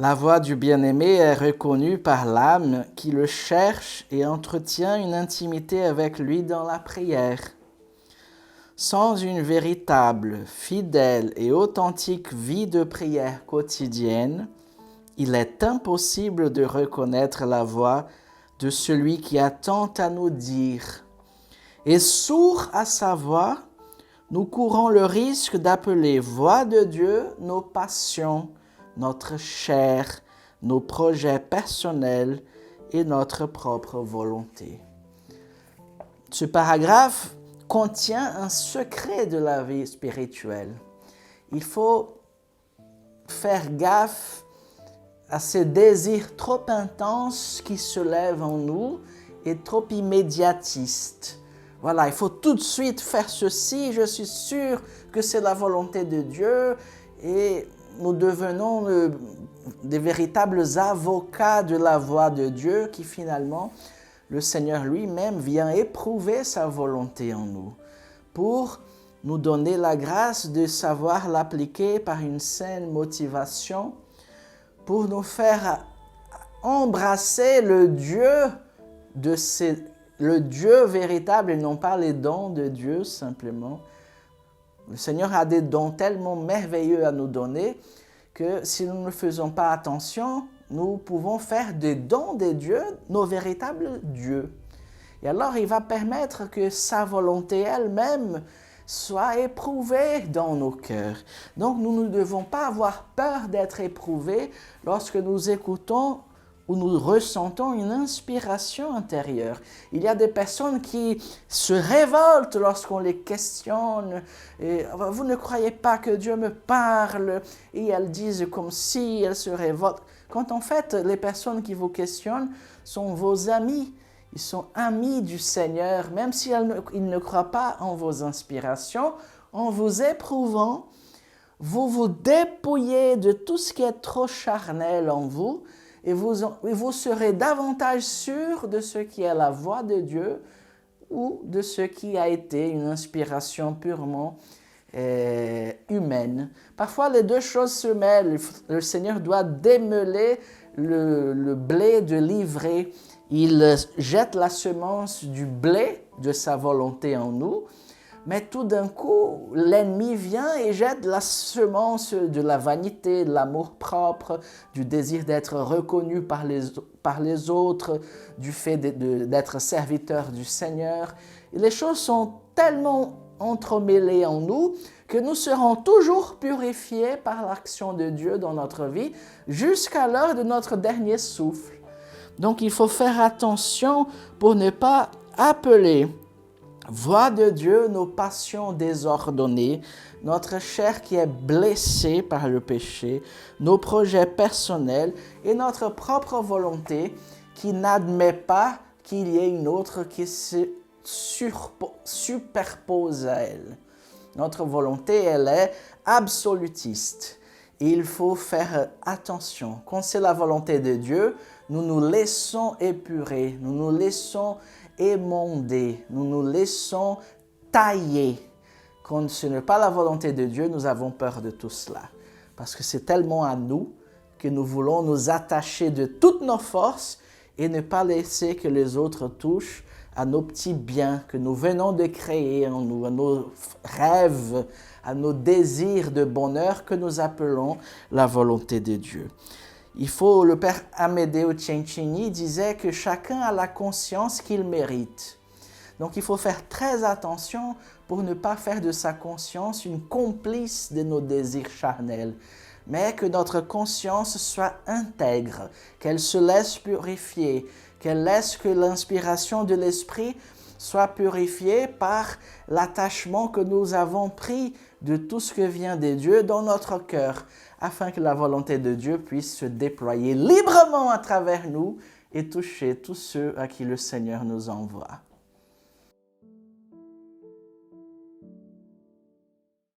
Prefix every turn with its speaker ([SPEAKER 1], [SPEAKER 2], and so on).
[SPEAKER 1] La voix du bien-aimé est reconnue par l'âme qui le cherche et entretient une intimité avec lui dans la prière. Sans une véritable, fidèle et authentique vie de prière quotidienne, il est impossible de reconnaître la voix de celui qui a tant à nous dire. Et sourds à sa voix, nous courons le risque d'appeler voix de Dieu nos passions, notre chair, nos projets personnels et notre propre volonté. Ce paragraphe contient un secret de la vie spirituelle. Il faut faire gaffe à ces désirs trop intenses qui se lèvent en nous et trop immédiatistes. Voilà, il faut tout de suite faire ceci, je suis sûr que c'est la volonté de Dieu et nous devenons des véritables avocats de la voix de Dieu qui finalement, le Seigneur lui-même vient éprouver sa volonté en nous pour nous donner la grâce de savoir l'appliquer par une saine motivation, pour nous faire embrasser le Dieu véritable et non pas les dons de Dieu simplement. Le Seigneur a des dons tellement merveilleux à nous donner que si nous ne faisons pas attention, nous pouvons faire des dons de Dieu nos véritables dieux. Et alors il va permettre que sa volonté elle-même soit éprouvée dans nos cœurs. Donc nous ne devons pas avoir peur d'être éprouvés lorsque nous écoutons où nous ressentons une inspiration intérieure. Il y a des personnes qui se révoltent lorsqu'on les questionne. Et, vous ne croyez pas que Dieu me parle? Et elles disent comme si elles se révoltent. Quand en fait, les personnes qui vous questionnent sont vos amis. Ils sont amis du Seigneur, même s'ils ne croient pas en vos inspirations. En vous éprouvant, vous vous dépouillez de tout ce qui est trop charnel en vous, et vous serez davantage sûr de ce qui est la voix de Dieu ou de ce qui a été une inspiration purement humaine. Parfois, les deux choses se mêlent. Le Seigneur doit démêler le blé de l'ivraie. Il jette la semence du blé de sa volonté en nous, mais tout d'un coup, l'ennemi vient et jette la semence de la vanité, de l'amour-propre, du désir d'être reconnu par les autres, du fait d'être serviteur du Seigneur. Et les choses sont tellement entremêlées en nous que nous serons toujours purifiés par l'action de Dieu dans notre vie jusqu'à l'heure de notre dernier souffle. Donc il faut faire attention pour ne pas appeler voix de Dieu nos passions désordonnées, notre chair qui est blessée par le péché, nos projets personnels et notre propre volonté qui n'admet pas qu'il y ait une autre qui se superpose à elle. Notre volonté, elle est absolutiste. Il faut faire attention. Quand c'est la volonté de Dieu, nous nous laissons épurer, nous nous laissons émonder, nous nous laissons tailler. Quand ce n'est pas la volonté de Dieu, nous avons peur de tout cela. Parce que c'est tellement à nous que nous voulons nous attacher de toutes nos forces et ne pas laisser que les autres touchent à nos petits biens que nous venons de créer en nous, à nos rêves, à nos désirs de bonheur que nous appelons la volonté de Dieu. Le père Amedeo Cencini disait que chacun a la conscience qu'il mérite. Donc il faut faire très attention pour ne pas faire de sa conscience une complice de nos désirs charnels, mais que notre conscience soit intègre, qu'elle se laisse purifier, qu'elle laisse que l'inspiration de l'esprit soit purifiée par l'attachement que nous avons pris de tout ce que vient de Dieu dans notre cœur, afin que la volonté de Dieu puisse se déployer librement à travers nous et toucher tous ceux à qui le Seigneur nous envoie.